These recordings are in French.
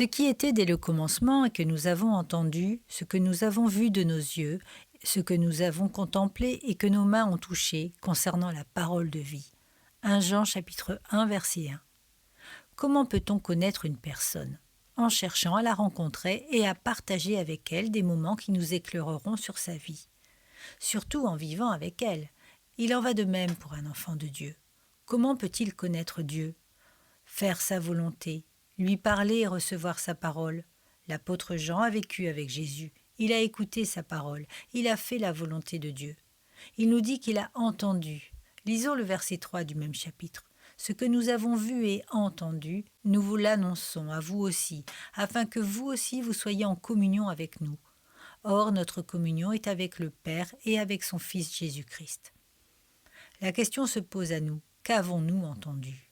Ce qui était dès le commencement et que nous avons entendu, ce que nous avons vu de nos yeux, ce que nous avons contemplé et que nos mains ont touché concernant la parole de vie. 1 Jean chapitre 1 verset 1. Comment peut-on connaître une personne ? En cherchant à la rencontrer et à partager avec elle des moments qui nous éclaireront sur sa vie. Surtout en vivant avec elle. Il en va de même pour un enfant de Dieu. Comment peut-il connaître Dieu ? Faire sa volonté, lui parler et recevoir sa parole. L'apôtre Jean a vécu avec Jésus. Il a écouté sa parole. Il a fait la volonté de Dieu. Il nous dit qu'il a entendu. Lisons le verset 3 du même chapitre. Ce que nous avons vu et entendu, nous vous l'annonçons à vous aussi, afin que vous aussi vous soyez en communion avec nous. Or, notre communion est avec le Père et avec son Fils Jésus-Christ. La question se pose à nous. Qu'avons-nous entendu ?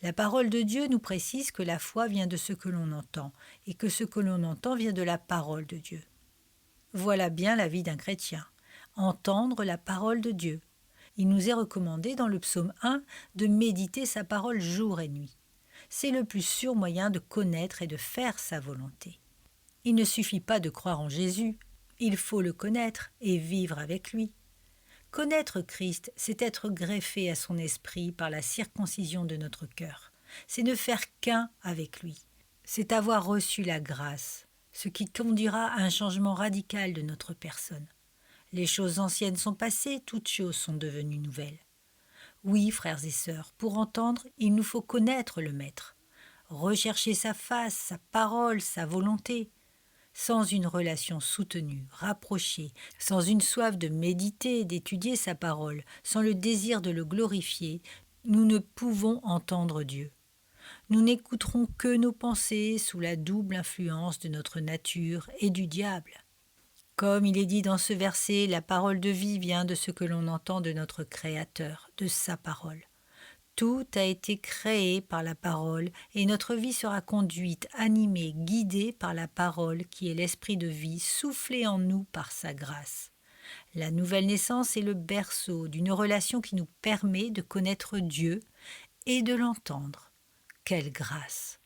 La parole de Dieu nous précise que la foi vient de ce que l'on entend, et que ce que l'on entend vient de la parole de Dieu. Voilà bien la vie d'un chrétien. Entendre la parole de Dieu. Il nous est recommandé dans le psaume 1 de méditer sa parole jour et nuit. C'est le plus sûr moyen de connaître et de faire sa volonté. Il ne suffit pas de croire en Jésus, il faut le connaître et vivre avec lui. Connaître Christ, c'est être greffé à son esprit par la circoncision de notre cœur. C'est ne faire qu'un avec lui. C'est avoir reçu la grâce, ce qui conduira à un changement radical de notre personne. Les choses anciennes sont passées, toutes choses sont devenues nouvelles. Oui, frères et sœurs, pour entendre, il nous faut connaître le Maître, rechercher sa face, sa parole, sa volonté. Sans une relation soutenue, rapprochée, sans une soif de méditer, d'étudier sa parole, sans le désir de le glorifier, nous ne pouvons entendre Dieu. Nous n'écouterons que nos pensées sous la double influence de notre nature et du diable. Comme il est dit dans ce verset, la parole de vie vient de ce que l'on entend de notre Créateur, de sa parole. Tout a été créé par la parole et notre vie sera conduite, animée, guidée par la parole qui est l'esprit de vie soufflé en nous par sa grâce. La nouvelle naissance est le berceau d'une relation qui nous permet de connaître Dieu et de l'entendre. Quelle grâce!